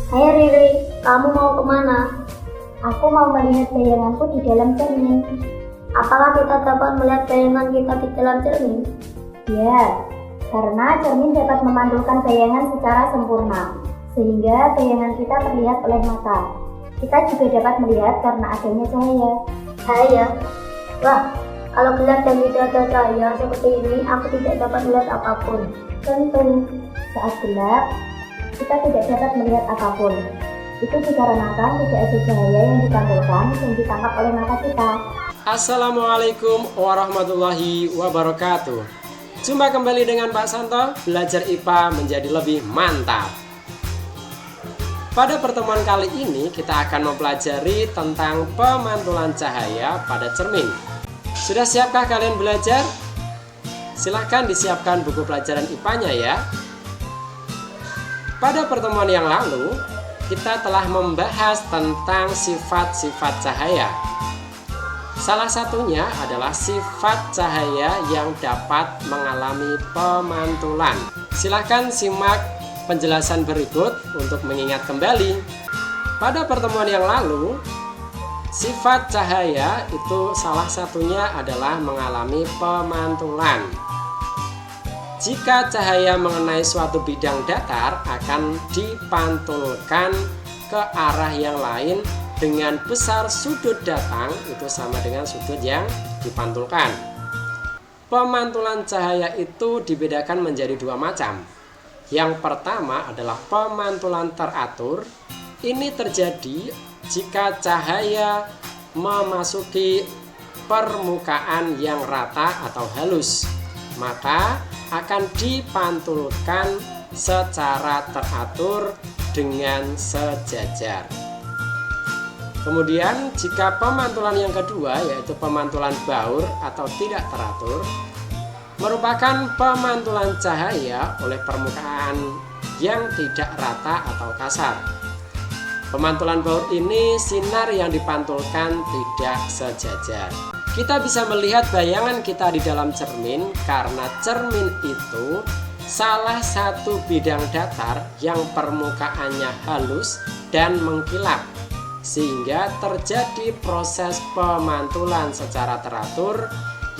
Hai Riri, kamu mau kemana? Aku mau melihat bayanganku di dalam cermin. Apakah kita dapat melihat bayangan kita di dalam cermin? Ya, karena cermin dapat memantulkan bayangan secara sempurna, sehingga bayangan kita terlihat oleh mata. Kita juga dapat melihat karena adanya cahaya. Cahaya? Wah, kalau gelap dan tidak ada cahaya seperti ini, aku tidak dapat melihat apapun. Tentu, saat gelap, kita tidak dapat melihat apapun. Itu dikarenakan tidak ada cahaya yang dipantulkan dan ditangkap oleh mata kita. Assalamualaikum warahmatullahi wabarakatuh. Jumpa kembali dengan Pak Santo, belajar IPA menjadi lebih mantap. Pada pertemuan kali ini kita akan mempelajari tentang pemantulan cahaya pada cermin. Sudah siapkah kalian belajar? Silahkan disiapkan buku pelajaran IPA-nya ya. Pada pertemuan yang lalu, kita telah membahas tentang sifat-sifat cahaya. Salah satunya adalah sifat cahaya yang dapat mengalami pemantulan. Silahkan simak penjelasan berikut untuk mengingat kembali. Pada pertemuan yang lalu, sifat cahaya itu salah satunya adalah mengalami pemantulan. Jika cahaya mengenai suatu bidang datar akan dipantulkan ke arah yang lain dengan besar sudut datang itu sama dengan sudut yang dipantulkan. Pemantulan cahaya itu dibedakan menjadi dua macam. Yang pertama adalah pemantulan teratur. Ini terjadi jika cahaya memasuki permukaan yang rata atau halus, maka akan dipantulkan secara teratur dengan sejajar. Kemudian jika pemantulan yang kedua, yaitu pemantulan baur atau tidak teratur, merupakan pemantulan cahaya oleh permukaan yang tidak rata atau kasar. Pemantulan baur ini sinar yang dipantulkan tidak sejajar. Kita bisa melihat bayangan kita di dalam cermin karena cermin itu salah satu bidang datar yang permukaannya halus dan mengkilap, sehingga terjadi proses pemantulan secara teratur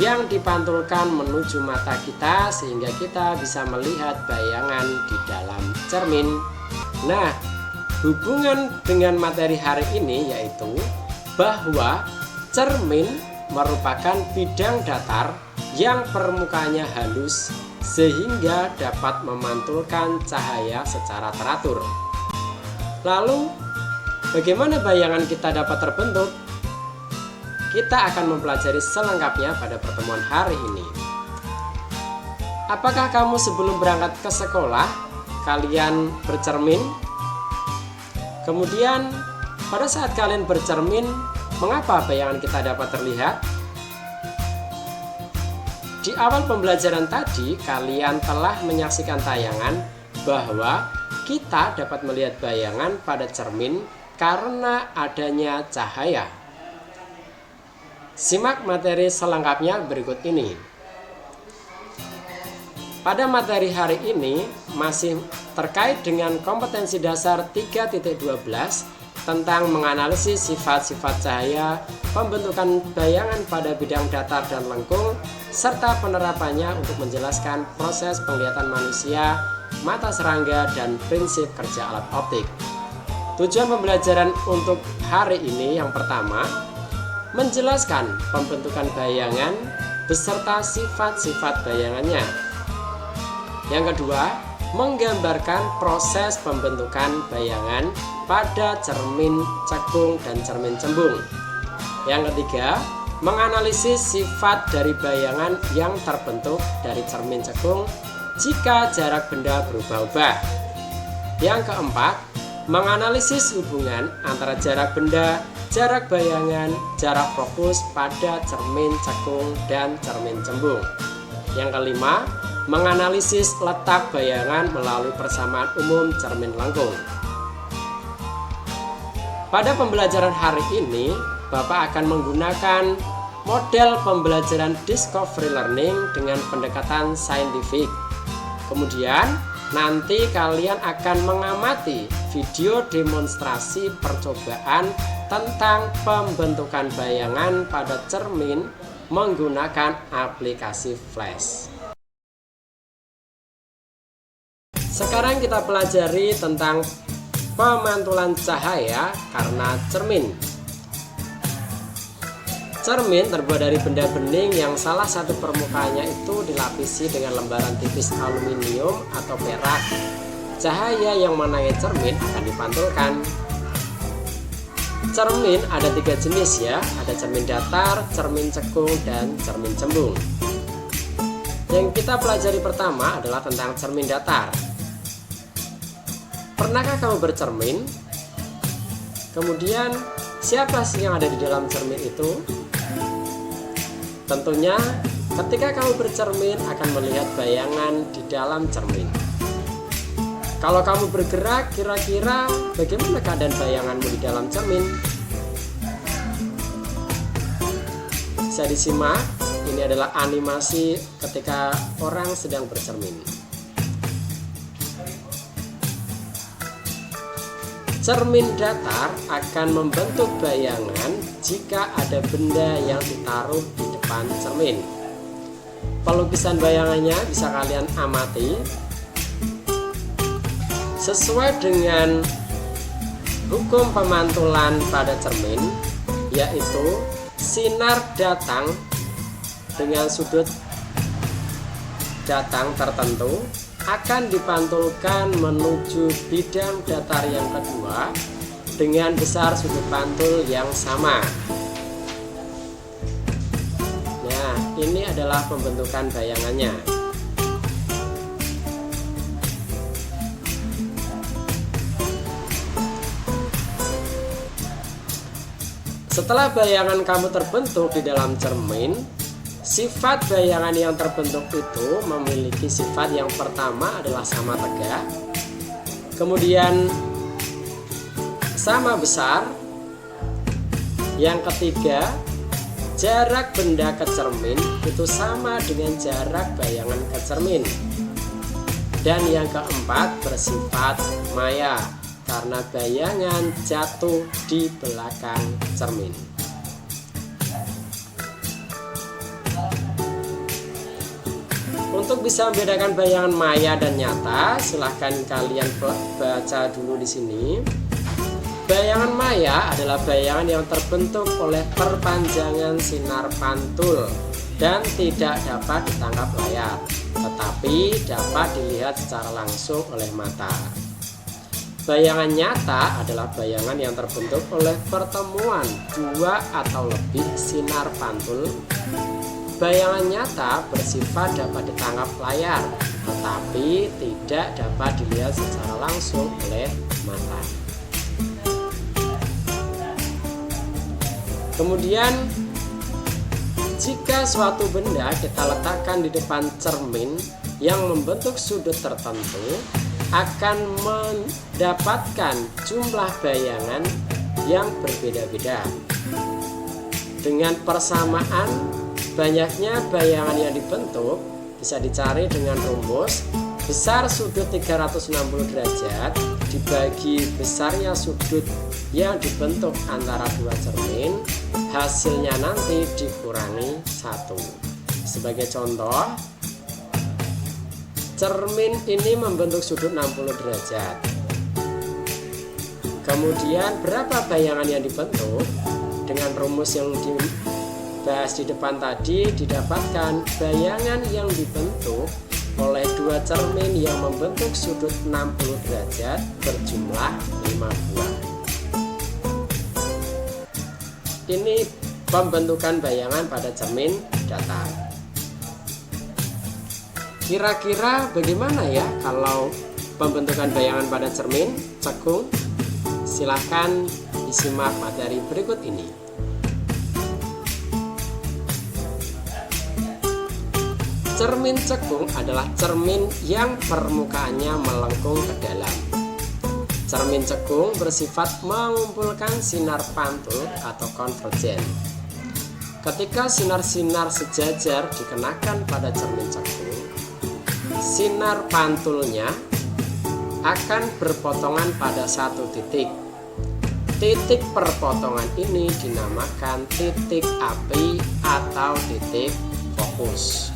yang dipantulkan menuju mata kita sehingga kita bisa melihat bayangan di dalam cermin. Nah, hubungan dengan materi hari ini yaitu bahwa cermin merupakan bidang datar yang permukaannya halus sehingga dapat memantulkan cahaya secara teratur. Lalu, bagaimana bayangan kita dapat terbentuk? Kita akan mempelajari selengkapnya pada pertemuan hari ini. Apakah kamu sebelum berangkat ke sekolah, kalian bercermin? Kemudian, pada saat kalian bercermin, mengapa bayangan kita dapat terlihat? Di awal pembelajaran tadi, kalian telah menyaksikan tayangan bahwa kita dapat melihat bayangan pada cermin karena adanya cahaya. Simak materi selengkapnya berikut ini. Pada materi hari ini masih terkait dengan kompetensi dasar 3.12 tentang menganalisis sifat-sifat cahaya, pembentukan bayangan pada bidang datar dan lengkung, serta penerapannya untuk menjelaskan proses penglihatan manusia, mata serangga, dan prinsip kerja alat optik. Tujuan pembelajaran untuk hari ini yang pertama, menjelaskan pembentukan bayangan beserta sifat-sifat bayangannya. Yang kedua, menggambarkan proses pembentukan bayangan pada cermin cekung dan cermin cembung. Yang ketiga, menganalisis sifat dari bayangan yang terbentuk dari cermin cekung jika jarak benda berubah-ubah. Yang keempat, menganalisis hubungan antara jarak benda, jarak bayangan, jarak fokus pada cermin cekung dan cermin cembung. Yang kelima, menganalisis letak bayangan melalui persamaan umum cermin lengkung. Pada pembelajaran hari ini, Bapak akan menggunakan model pembelajaran discovery learning dengan pendekatan saintifik. Kemudian, nanti kalian akan mengamati video demonstrasi percobaan tentang pembentukan bayangan pada cermin menggunakan aplikasi Flash. Sekarang kita pelajari tentang pemantulan cahaya karena cermin. Cermin terbuat dari benda bening yang salah satu permukaannya itu dilapisi dengan lembaran tipis aluminium atau perak. Cahaya yang mengenai cermin akan dipantulkan. Cermin ada 3 jenis ya, ada cermin datar, cermin cekung, dan cermin cembung. Yang kita pelajari pertama adalah tentang cermin datar. Pernahkah kamu bercermin? Kemudian siapa sih yang ada di dalam cermin itu? Tentunya ketika kamu bercermin akan melihat bayangan di dalam cermin. Kalau kamu bergerak, kira-kira bagaimana keadaan bayanganmu di dalam cermin? Bisa disimak, ini adalah animasi ketika orang sedang bercermin. Cermin datar akan membentuk bayangan jika ada benda yang ditaruh di depan cermin. Pelukisan bayangannya bisa kalian amati. Sesuai dengan hukum pemantulan pada cermin, yaitu sinar datang dengan sudut datang tertentu akan dipantulkan menuju bidang datar yang kedua dengan besar sudut pantul yang sama. Nah, ini adalah pembentukan bayangannya. Setelah bayangan kamu terbentuk di dalam cermin, sifat bayangan yang terbentuk itu memiliki sifat yang pertama adalah sama tegak, kemudian sama besar, yang ketiga jarak benda ke cermin itu sama dengan jarak bayangan ke cermin, dan yang keempat bersifat maya karena bayangan jatuh di belakang cermin. Untuk bisa membedakan bayangan maya dan nyata, silahkan kalian baca dulu di sini. Bayangan maya adalah bayangan yang terbentuk oleh perpanjangan sinar pantul dan tidak dapat ditangkap layar, tetapi dapat dilihat secara langsung oleh mata. Bayangan nyata adalah bayangan yang terbentuk oleh pertemuan 2 atau lebih sinar pantul. Bayangan nyata bersifat dapat ditangkap layar, tetapi tidak dapat dilihat secara langsung oleh mata. Kemudian, jika suatu benda kita letakkan di depan cermin yang membentuk sudut tertentu, akan mendapatkan jumlah bayangan yang berbeda-beda. Dengan persamaan banyaknya bayangan yang dibentuk bisa dicari dengan rumus besar sudut 360 derajat dibagi besarnya sudut yang dibentuk antara 2 cermin, hasilnya nanti dikurangi 1. Sebagai contoh, cermin ini membentuk sudut 60 derajat. Kemudian berapa bayangan yang dibentuk? Dengan rumus yang dibahas di depan tadi, didapatkan bayangan yang dibentuk oleh 2 cermin yang membentuk sudut 60 derajat berjumlah 5 buah. Ini pembentukan bayangan pada cermin datar. Kira-kira bagaimana ya kalau pembentukan bayangan pada cermin cekung? Silahkan disimak materi berikut ini. Cermin cekung adalah cermin yang permukaannya melengkung ke dalam. Cermin cekung bersifat mengumpulkan sinar pantul atau konvergen. Ketika sinar-sinar sejajar dikenakan pada cermin cekung, sinar pantulnya akan berpotongan pada satu titik. Titik perpotongan ini dinamakan titik api atau titik fokus.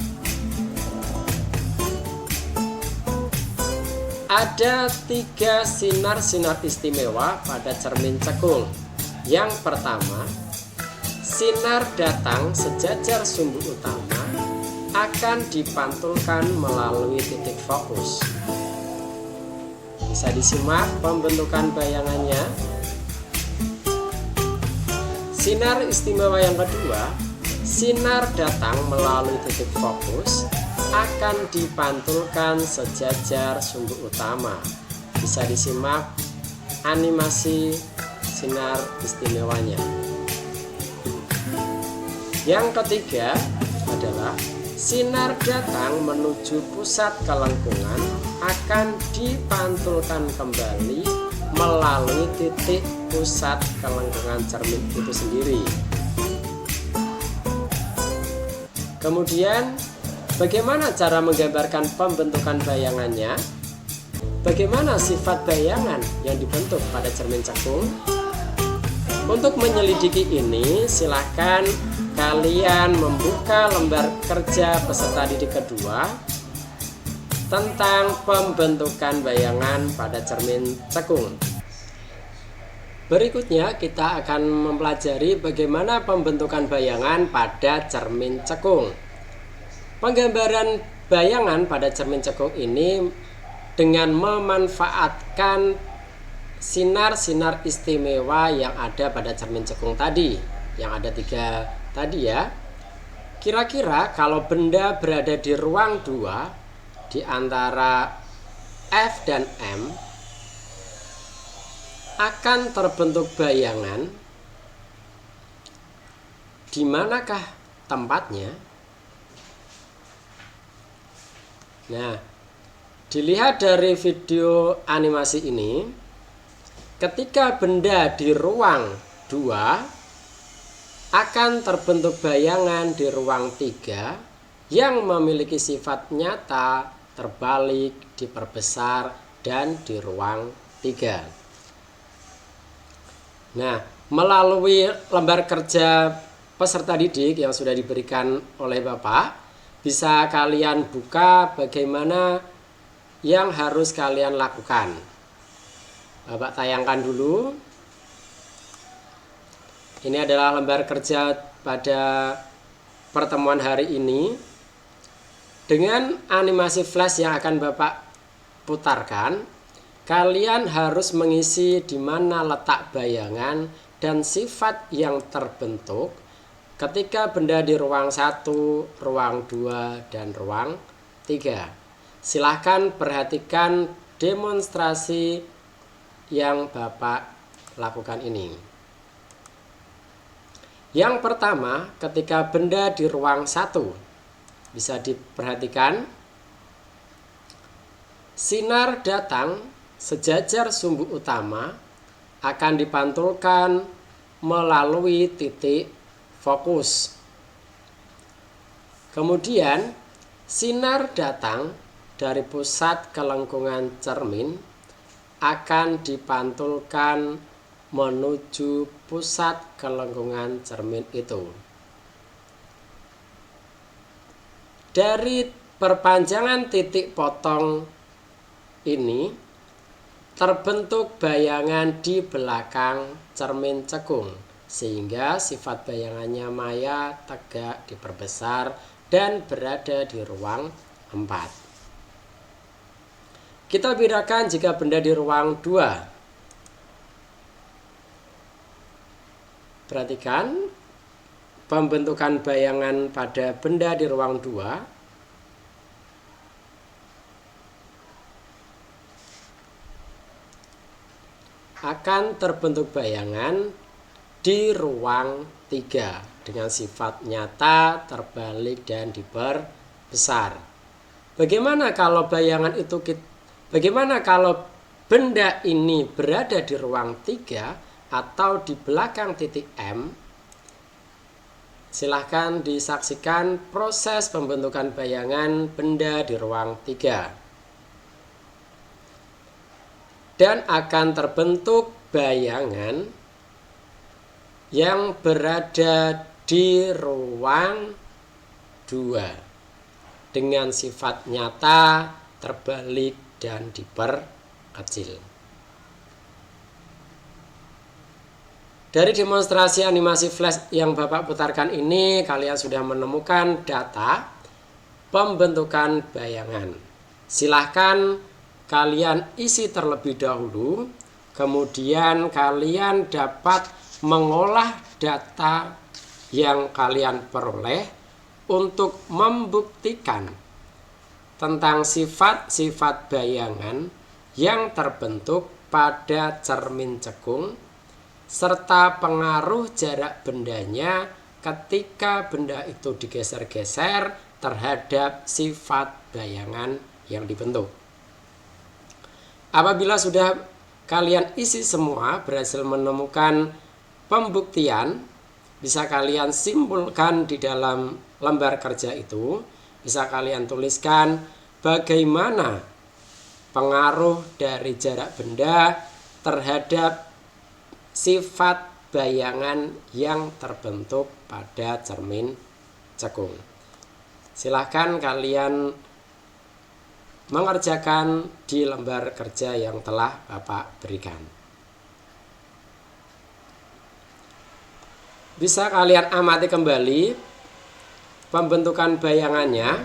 Ada 3 sinar-sinar istimewa pada cermin cekung. Yang pertama, sinar datang sejajar sumbu utama akan dipantulkan melalui titik fokus. Bisa disimak pembentukan bayangannya. Sinar istimewa yang kedua, sinar datang melalui titik fokus akan dipantulkan sejajar sumbu utama. Bisa disimak animasi sinar istimewanya. Yang ketiga adalah sinar datang menuju pusat kelengkungan akan dipantulkan kembali melalui titik pusat kelengkungan cermin itu sendiri. Kemudian, bagaimana cara menggambarkan pembentukan bayangannya? Bagaimana sifat bayangan yang dibentuk pada cermin cekung? Untuk menyelidiki ini, silakan kalian membuka lembar kerja peserta didik kedua tentang pembentukan bayangan pada cermin cekung. Berikutnya kita akan mempelajari bagaimana pembentukan bayangan pada cermin cekung. Penggambaran bayangan pada cermin cekung ini dengan memanfaatkan sinar-sinar istimewa yang ada pada cermin cekung tadi, yang ada 3 tadi ya. Kira-kira kalau benda berada di ruang 2 di antara F dan M, akan terbentuk bayangan. Di manakah tempatnya? Nah, dilihat dari video animasi ini, ketika benda di ruang 2 akan terbentuk bayangan di ruang 3 yang memiliki sifat nyata, terbalik, diperbesar, dan di ruang 3. Nah, melalui lembar kerja peserta didik yang sudah diberikan oleh Bapak, bisa kalian buka bagaimana yang harus kalian lakukan. Bapak tayangkan dulu. Ini adalah lembar kerja pada pertemuan hari ini. Dengan animasi flash yang akan Bapak putarkan, kalian harus mengisi di mana letak bayangan dan sifat yang terbentuk ketika benda di ruang 1, ruang 2, dan ruang 3. Silahkan perhatikan demonstrasi yang Bapak lakukan ini. Yang pertama, ketika benda di ruang 1, bisa diperhatikan sinar datang sejajar sumbu utama akan dipantulkan melalui titik fokus. Kemudian sinar datang dari pusat kelengkungan cermin akan dipantulkan menuju pusat kelengkungan cermin itu. Dari perpanjangan titik potong ini terbentuk bayangan di belakang cermin cekung, sehingga sifat bayangannya maya, tegak, diperbesar, dan berada di ruang 4. Kita bedakan jika benda di ruang 2. Perhatikan pembentukan bayangan pada benda di ruang 2 akan terbentuk bayangan di ruang 3 dengan sifat nyata, terbalik, dan diperbesar. Bagaimana kalau benda ini berada di ruang 3 atau di belakang titik M? Silahkan disaksikan proses pembentukan bayangan benda di ruang 3. dan akan terbentuk bayangan yang berada di ruang 2 dengan sifat nyata, terbalik, dan diperkecil. Dari demonstrasi animasi flash yang Bapak putarkan ini, kalian sudah menemukan data pembentukan bayangan. Silahkan kalian isi terlebih dahulu, kemudian kalian dapat mengolah data yang kalian peroleh untuk membuktikan tentang sifat-sifat bayangan yang terbentuk pada cermin cekung serta pengaruh jarak bendanya ketika benda itu digeser-geser terhadap sifat bayangan yang dibentuk. Apabila sudah kalian isi semua, berhasil menemukan pembuktian, bisa kalian simpulkan di dalam lembar kerja itu, bisa kalian tuliskan bagaimana pengaruh dari jarak benda terhadap sifat bayangan yang terbentuk pada cermin cekung. Silahkan kalian mengerjakan di lembar kerja yang telah Bapak berikan. Bisa kalian amati kembali pembentukan bayangannya.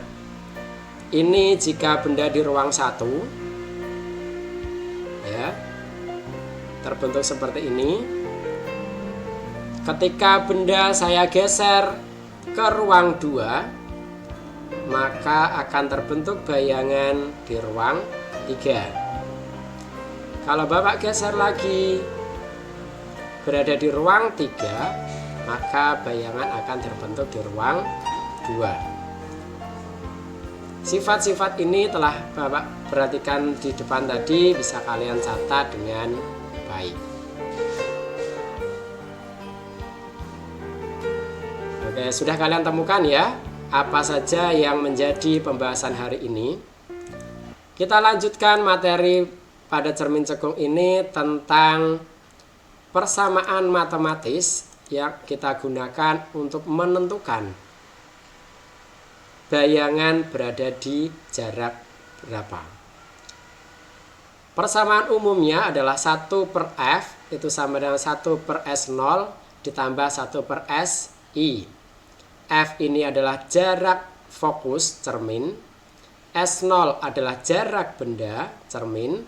Ini jika benda di ruang 1, ya, terbentuk seperti ini. Ketika benda saya geser ke ruang 2, maka akan terbentuk bayangan di ruang 3. Kalau Bapak geser lagi berada di ruang 3, maka bayangan akan terbentuk di ruang 2. Sifat-sifat ini telah Bapak perhatikan di depan tadi, bisa kalian catat dengan baik. Oke, sudah kalian temukan ya apa saja yang menjadi pembahasan hari ini. Kita lanjutkan materi pada cermin cekung ini tentang persamaan matematis yang kita gunakan untuk menentukan bayangan berada di jarak berapa. Persamaan umumnya adalah 1/F itu sama dengan 1/S0 ditambah 1/SI. F ini adalah jarak fokus cermin, S0 adalah jarak benda cermin,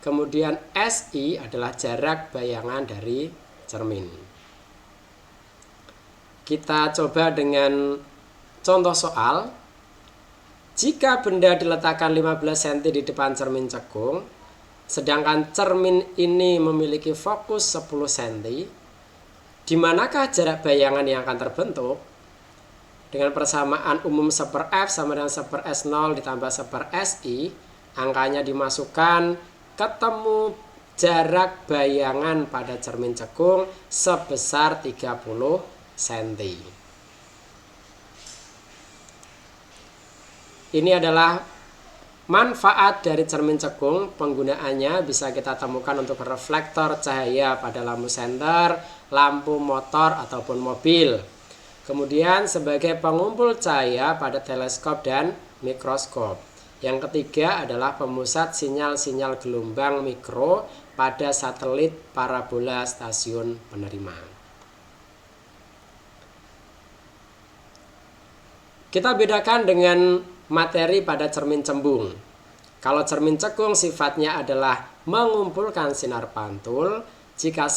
kemudian SI adalah jarak bayangan dari cermin. Kita coba dengan contoh soal. Jika benda diletakkan 15 cm di depan cermin cekung, sedangkan cermin ini memiliki fokus 10 cm, di manakah jarak bayangan yang akan terbentuk? Dengan persamaan umum 1/F sama dengan 1/S0 ditambah 1/SI, angkanya dimasukkan, ketemu jarak bayangan pada cermin cekung sebesar 30 cm. Ini adalah manfaat dari cermin cekung. Penggunaannya bisa kita temukan untuk reflektor cahaya pada lampu senter, lampu motor ataupun mobil. Kemudian sebagai pengumpul cahaya pada teleskop dan mikroskop. Yang ketiga adalah pemusat sinyal-sinyal gelombang mikro pada satelit parabola stasiun penerima. Kita bedakan dengan materi pada cermin cembung. Kalau cermin cekung sifatnya adalah mengumpulkan sinar pantul, jika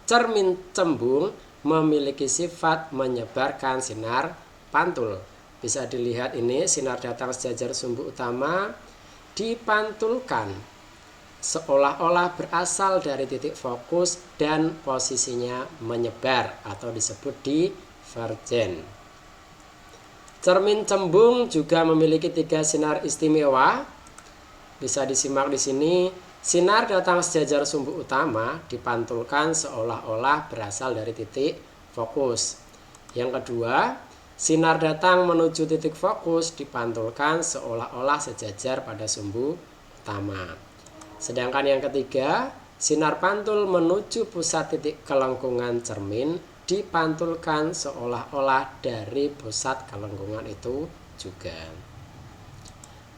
cermin cembung memiliki sifat menyebarkan sinar pantul. Bisa dilihat ini, sinar datang sejajar sumbu utama dipantulkan seolah-olah berasal dari titik fokus dan posisinya menyebar atau disebut divergen. Cermin cembung juga memiliki 3 sinar istimewa. Bisa disimak di sini. Sinar datang sejajar sumbu utama dipantulkan seolah-olah berasal dari titik fokus. Yang kedua, sinar datang menuju titik fokus dipantulkan seolah-olah sejajar pada sumbu utama. Sedangkan yang ketiga, sinar pantul menuju pusat titik kelengkungan cermin dipantulkan seolah-olah dari pusat kelengkungan itu juga.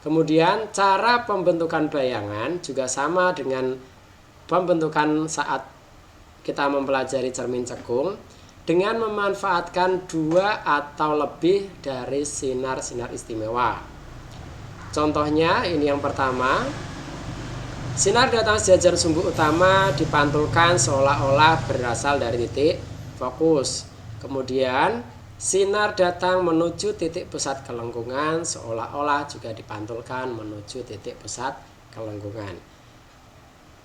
Kemudian cara pembentukan bayangan juga sama dengan pembentukan saat kita mempelajari cermin cekung dengan memanfaatkan 2 atau lebih dari sinar-sinar istimewa. Contohnya ini yang pertama, sinar datang sejajar sumbu utama dipantulkan seolah-olah berasal dari titik fokus. Kemudian sinar datang menuju titik pusat kelengkungan seolah-olah juga dipantulkan menuju titik pusat kelengkungan.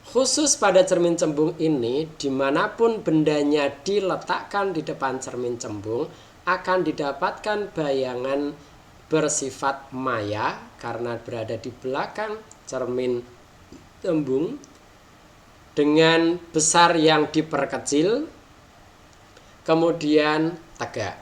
Khusus pada cermin cembung ini, dimanapun bendanya diletakkan di depan cermin cembung akan didapatkan bayangan bersifat maya karena berada di belakang cermin cembung dengan besar yang diperkecil, kemudian tegak.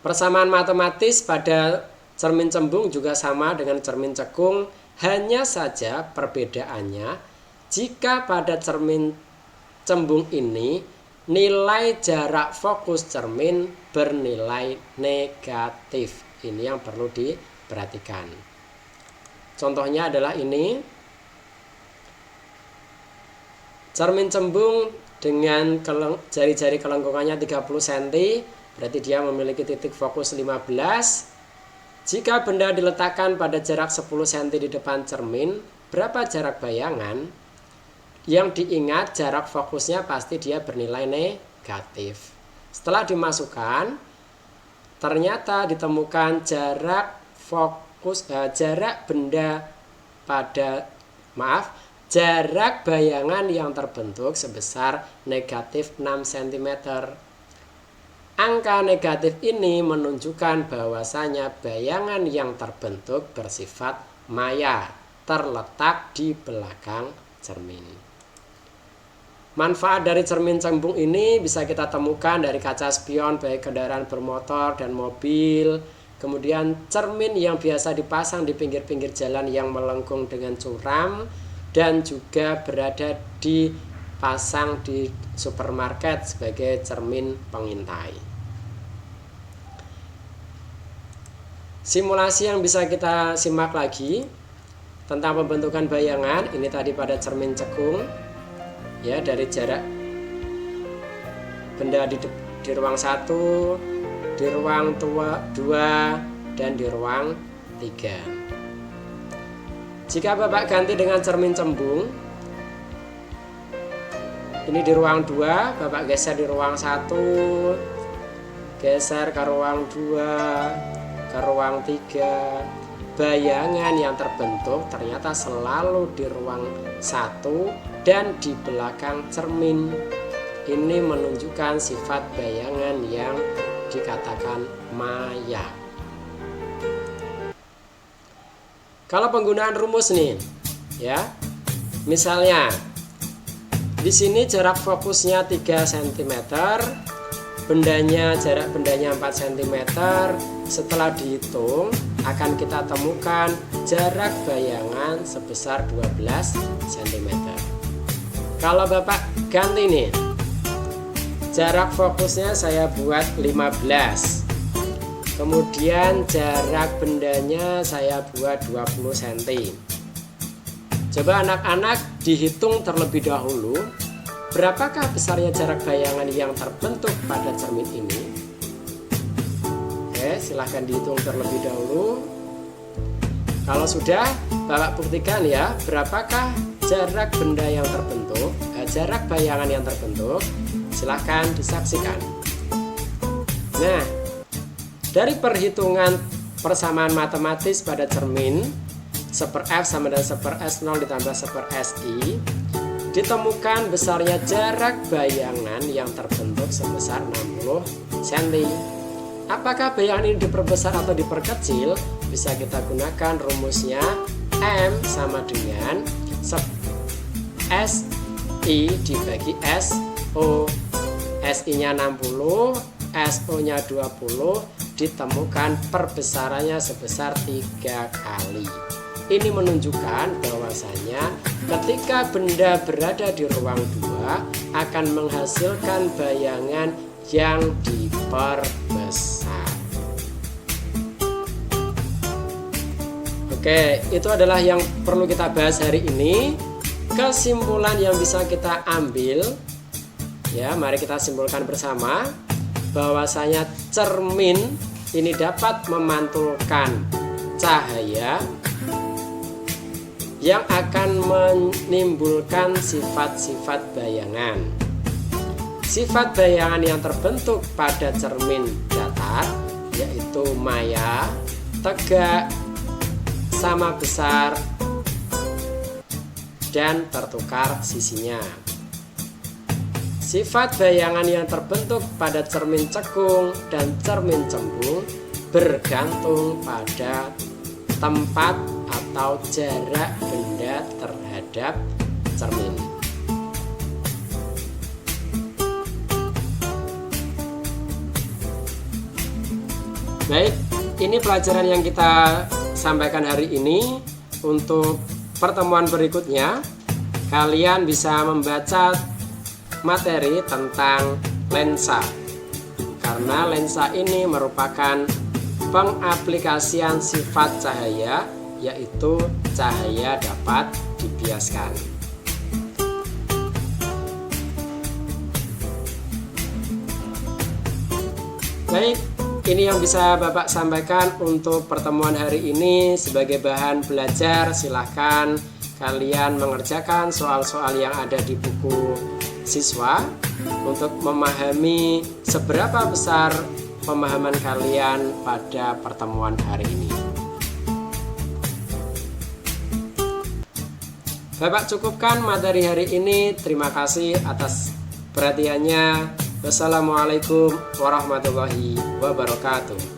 Persamaan matematis pada cermin cembung juga sama dengan cermin cekung, hanya saja perbedaannya jika pada cermin cembung ini nilai jarak fokus cermin bernilai negatif. Ini yang perlu diperhatikan. Contohnya adalah ini. Cermin cembung dengan jari-jari kelengkungannya 30 cm, berarti dia memiliki titik fokus 15. Jika benda diletakkan pada jarak 10 cm di depan cermin, berapa jarak bayangan? Yang diingat jarak fokusnya pasti dia bernilai negatif. Setelah dimasukkan, ternyata ditemukan jarak jarak bayangan yang terbentuk sebesar negatif 6 cm. Angka negatif ini menunjukkan bahwasanya bayangan yang terbentuk bersifat maya, terletak di belakang cermin. Manfaat dari cermin cembung ini bisa kita temukan dari kaca spion baik kendaraan bermotor dan mobil. Kemudian cermin yang biasa dipasang di pinggir-pinggir jalan yang melengkung dengan curam, dan juga berada dipasang di supermarket sebagai cermin pengintai. Simulasi yang bisa kita simak lagi tentang pembentukan bayangan ini tadi pada cermin cekung, ya, dari jarak benda di ruang 1, di ruang 2, dan di ruang 3. Jika Bapak ganti dengan cermin cembung, ini di ruang 2, Bapak geser di ruang 1, geser ke ruang 2, ke ruang 3, bayangan yang terbentuk ternyata selalu di ruang 1 dan di belakang cermin. Ini menunjukkan sifat bayangan yang dikatakan maya. Kalau penggunaan rumus nih, ya, misalnya di sini jarak fokusnya 3 cm, jarak bendanya 4 cm. Setelah dihitung akan kita temukan jarak bayangan sebesar 12 cm. Kalau Bapak ganti nih, jarak fokusnya saya buat 15, kemudian jarak bendanya saya buat 20 cm. Coba anak-anak dihitung terlebih dahulu, berapakah besarnya jarak bayangan yang terbentuk pada cermin ini? Oke, silahkan dihitung terlebih dahulu. Kalau sudah, Bapak buktikan ya, berapakah jarak benda yang terbentuk, jarak bayangan yang terbentuk. Silahkan disaksikan. Nah, dari perhitungan persamaan matematis pada cermin 1/F sama dengan 1/S0 ditambah 1/SI, ditemukan besarnya jarak bayangan yang terbentuk sebesar 60 cm. Apakah bayangan ini diperbesar atau diperkecil? Bisa kita gunakan rumusnya M sama dengan SI dibagi SO. SI-nya 60, SO-nya 20, ditemukan perbesarannya sebesar 3 kali. Ini menunjukkan bahwasanya ketika benda berada di ruang 2 akan menghasilkan bayangan yang diperbesar. Oke, itu adalah yang perlu kita bahas hari ini. Kesimpulan yang bisa kita ambil, ya, mari kita simpulkan bersama bahwasanya cermin ini dapat memantulkan cahaya yang akan menimbulkan sifat-sifat bayangan. Sifat bayangan yang terbentuk pada cermin datar yaitu maya, tegak, sama besar, dan tertukar sisinya. Sifat bayangan yang terbentuk pada cermin cekung dan cermin cembung bergantung pada tempat atau jarak benda terhadap cermin. Baik, ini pelajaran yang kita sampaikan hari ini. Untuk pertemuan berikutnya, kalian bisa membaca materi tentang lensa, karena lensa ini merupakan pengaplikasian sifat cahaya, yaitu cahaya dapat dibiaskan. Baik, ini yang bisa Bapak sampaikan untuk pertemuan hari ini. Sebagai bahan belajar, silahkan kalian mengerjakan soal-soal yang ada di buku siswa untuk memahami seberapa besar pemahaman kalian pada pertemuan hari ini. Bapak cukupkan materi hari ini. Terima kasih atas perhatiannya. Wassalamualaikum warahmatullahi wabarakatuh.